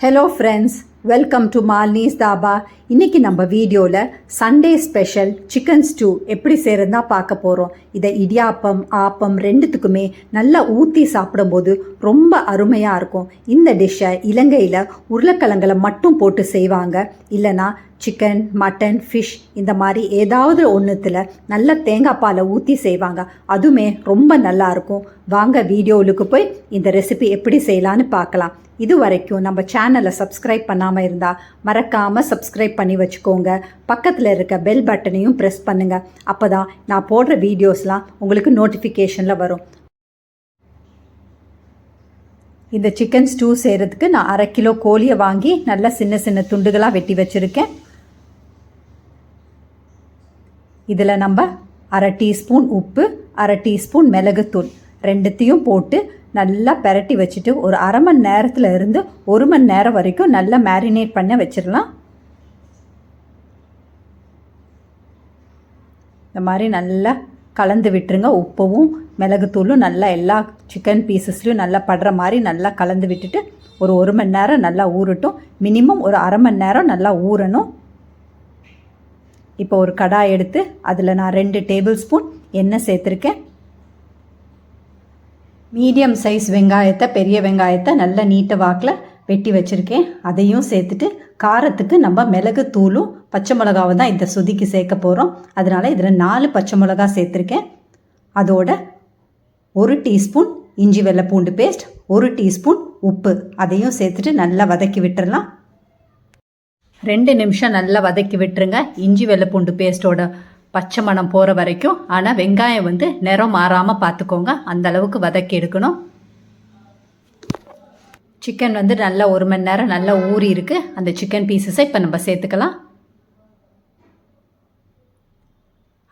Hello friends, welcome to Malini's dhaba. இன்றைக்கி நம்ம வீடியோவில் சண்டே ஸ்பெஷல் சிக்கன் ஸ்டூ எப்படி செய்கிறதுனா பார்க்க போகிறோம். இதை இடியாப்பம் ஆப்பம் ரெண்டுத்துக்குமே நல்லா ஊற்றி சாப்பிடும்போது ரொம்ப அருமையாக இருக்கும். இந்த டிஷ்ஷை இலங்கையில் உருளைக்கிழங்குல மட்டும் போட்டு செய்வாங்க. இல்லைனா சிக்கன் மட்டன் ஃபிஷ் இந்த மாதிரி ஏதாவது ஒன்றுத்தில் நல்ல தேங்காய் பாலை ஊற்றி செய்வாங்க. அதுவுமே ரொம்ப நல்லாயிருக்கும். வாங்க வீடியோவுக்கு போய் இந்த ரெசிபி எப்படி செய்யலான்னு பார்க்கலாம். இது வரைக்கும் நம்ம சேனலை சப்ஸ்கிரைப் பண்ணாமல் இருந்தால் மறக்காமல் சப்ஸ்கிரைப் பண்ணி வச்சுக்கோங்க. பக்கத்தில் இருக்க பெல் பட்டனையும் ப்ரெஸ் பண்ணுங்கள். அப்போ தான் நான் போடுற வீடியோஸ்லாம் உங்களுக்கு நோட்டிஃபிகேஷனில் வரும். இந்த சிக்கன் ஸ்டூ செய்கிறதுக்கு நான் 1/2 கிலோ கோழியை வாங்கி நல்லா சின்ன சின்ன துண்டுகளாக வெட்டி வச்சுருக்கேன். இதில் நம்ம 1/2 டீஸ்பூன் உப்பு, 1/2 டீஸ்பூன் மிளகுத்தூள் ரெண்டுத்தையும் போட்டு நல்லா பெரட்டி வச்சுட்டு ஒரு 1/2 மணி நேரத்தில் இருந்து 1 மணி நேரம் வரைக்கும் நல்லா மேரினேட் பண்ண வச்சிடலாம். இந்த மாதிரி நல்லா கலந்து விட்டுருங்க. உப்பும் மிளகுத்தூளும் நல்லா எல்லா சிக்கன் பீசஸ்லையும் நல்லா படுற மாதிரி நல்லா கலந்து விட்டுட்டு ஒரு 1 மணி நேரம் நல்லா ஊறட்டும். மினிமம் ஒரு 1/2 மணி நேரம் நல்லா ஊறணும். இப்போ ஒரு கடாய் எடுத்து அதில் நான் 2 டேபிள் ஸ்பூன் எண்ணெய் சேர்த்துருக்கேன். மீடியம் சைஸ் வெங்காயத்தை, பெரிய வெங்காயத்தை நல்லா நீட்ட வாக்கில் வெட்டி வச்சுருக்கேன். அதையும் சேர்த்துட்டு காரத்துக்கு நம்ம மிளகு தூளும் பச்சை மிளகாவை தான் இந்த சுதிக்கு சேர்க்க போகிறோம். அதனால் இதில் 4 பச்சை மிளகா சேர்த்துருக்கேன். அதோட 1 டீஸ்பூன் இஞ்சி வெள்ளை பூண்டு பேஸ்ட், 1 டீஸ்பூன் உப்பு அதையும் சேர்த்துட்டு நல்லா வதக்கி விட்டுறலாம். 2 நிமிஷம் நல்லா வதக்கி விட்டுருங்க. இஞ்சி வெள்ளை பூண்டு பேஸ்ட்டோட பச்சை மணம் போகிற வரைக்கும். ஆனால் வெங்காயம் நிறம் மாறாமல் பார்த்துக்கோங்க. அந்த அளவுக்கு வதக்கி எடுக்கணும். சிக்கன் நல்லா 1 மணி நேரம் நல்லா ஊறி இருக்கு. அந்த சிக்கன் பீசஸை இப்போ நம்ம சேர்த்துக்கலாம்.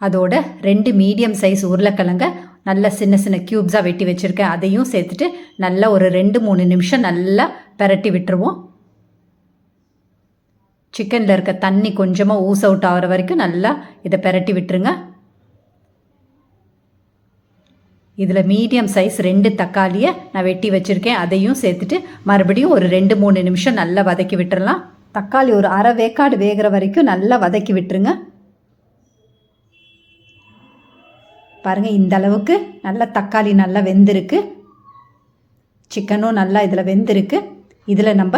அதோட 2 மீடியம் சைஸ் உருளைக்கிழங்க நல்லா சின்ன சின்ன க்யூப்ஸாக வெட்டி வச்சுருக்கேன். அதையும் சேர்த்துட்டு நல்லா ஒரு 2-3 நிமிஷம் நல்லா பெரட்டி விட்டுருவோம். சிக்கனில் இருக்க தண்ணி கொஞ்சமாக ஊஸ் அவுட் ஆகிற வரைக்கும் நல்லா இதை பெரட்டி விட்டுருங்க. இதில் மீடியம் சைஸ் 2 தக்காளியை நான் வெட்டி வச்சுருக்கேன். அதையும் சேர்த்துட்டு மறுபடியும் ஒரு 2-3 நிமிஷம் நல்லா வதக்கி விட்டுறலாம். தக்காளி ஒரு 1/2 வேக்காடு வேகிற வரைக்கும் நல்லா வதக்கி விட்டுருங்க. பாருங்கள், இந்த அளவுக்கு நல்லா தக்காளி நல்லா வெந்திருக்கு. சிக்கனும் நல்லா இதில் வெந்திருக்கு. இதில் நம்ம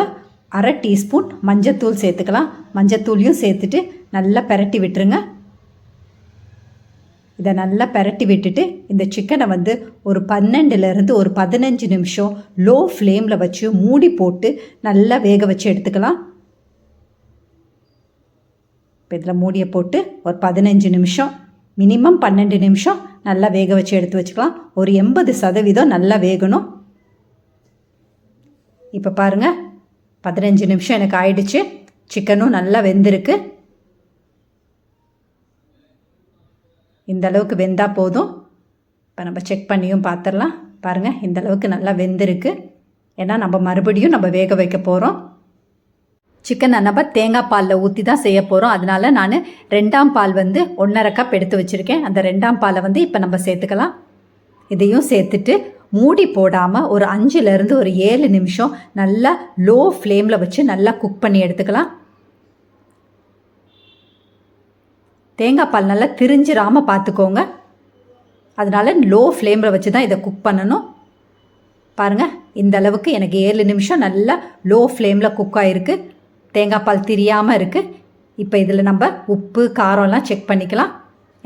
1/2 டீஸ்பூன் மஞ்சத்தூள் சேர்த்துக்கலாம். மஞ்சத்தூளையும் சேர்த்துட்டு நல்லா பெரட்டி விட்டுருங்க. இதை நல்லா பெரட்டி விட்டுட்டு இந்த சிக்கனை ஒரு 12லேருந்து ஒரு 15 நிமிஷம் லோ ஃப்ளேமில் வச்சு மூடி போட்டு நல்லா வேக வச்சு எடுத்துக்கலாம். இப்போ இதில் மூடியை போட்டு ஒரு 15 நிமிஷம், மினிமம் 12 நிமிஷம் நல்லா வேக வச்சு எடுத்து வச்சுக்கலாம். ஒரு 80% நல்லா வேகணும். இப்போ பாருங்கள், 15 நிமிஷம் எனக்கு ஆயிடுச்சு. சிக்கனும் நல்லா வெந்திருக்கு. இந்த அளவுக்கு வெந்தால் போதும். இப்போ நம்ம செக் பண்ணியும் பார்த்துடலாம். பாருங்கள், இந்த அளவுக்கு நல்லா வெந்திருக்கு. ஏன்னா நம்ம மறுபடியும் வேக வைக்க போகிறோம். சிக்கனை நம்ம தேங்காய் பாலில் ஊற்றி தான் செய்ய போகிறோம். அதனால நான் 2ஆம் பால் 1.5 கப் எடுத்து வச்சுருக்கேன். அந்த 2ஆம் பாலை இப்போ நம்ம சேர்த்துக்கலாம். இதையும் சேர்த்துட்டு மூடி போடாமல் ஒரு 5லேருந்து ஒரு 7 நிமிஷம் நல்லா லோ ஃப்ளேமில் வச்சு நல்லா குக் பண்ணி எடுத்துக்கலாம். தேங்காய் பால் நல்லா திரிஞ்சிராமல் பார்த்துக்கோங்க. அதனால் லோ ஃப்ளேமில் வச்சு தான் இதை குக் பண்ணணும். பாருங்கள், இந்த அளவுக்கு எனக்கு 7 நிமிஷம் நல்லா லோ ஃப்ளேமில் குக் ஆகிருக்கு. தேங்காய் பால் திரியாமல் இருக்குது. இப்போ இதில் நம்ம உப்பு காரம்லாம் செக் பண்ணிக்கலாம்.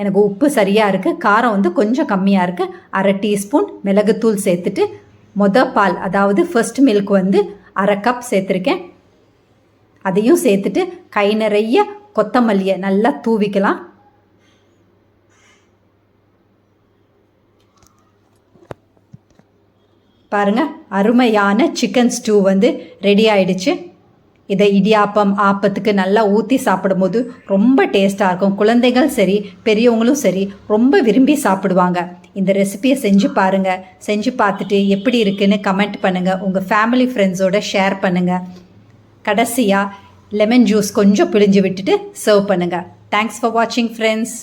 எனக்கு உப்பு சரியாக இருக்குது. காரம் கொஞ்சம் கம்மியாக இருக்குது. 1/2 டீஸ்பூன் மிளகுத்தூள் சேர்த்துட்டு பால், அதாவது ஃபர்ஸ்ட் மில்க் 1/2 கப் சேர்த்துருக்கேன். அதையும் சேர்த்துட்டு கை நிறைய கொத்தமல்லியை நல்லா தூவிக்கலாம். பாருங்கள், அருமையான சிக்கன் ஸ்டூ ரெடி ஆயிடுச்சு. இதை இடியாப்பம் ஆப்பத்துக்கு நல்லா ஊற்றி சாப்பிடும்போது ரொம்ப டேஸ்ட்டாக இருக்கும். குழந்தைகள் சரி, பெரியவங்களும் சரி ரொம்ப விரும்பி சாப்பிடுவாங்க. இந்த ரெசிபியை செஞ்சு பாருங்கள். செஞ்சு பார்த்துட்டு எப்படி இருக்குன்னு கமெண்ட் பண்ணுங்கள். உங்கள் ஃபேமிலி ஃப்ரெண்ட்ஸோட ஷேர் பண்ணுங்கள். கடைசியாக லெமன் ஜூஸ் கொஞ்சம் பிழிஞ்சு விட்டுட்டு சர்வ் பண்ணுங்கள். தேங்க்ஸ் ஃபார் வாட்சிங் ஃப்ரெண்ட்ஸ்.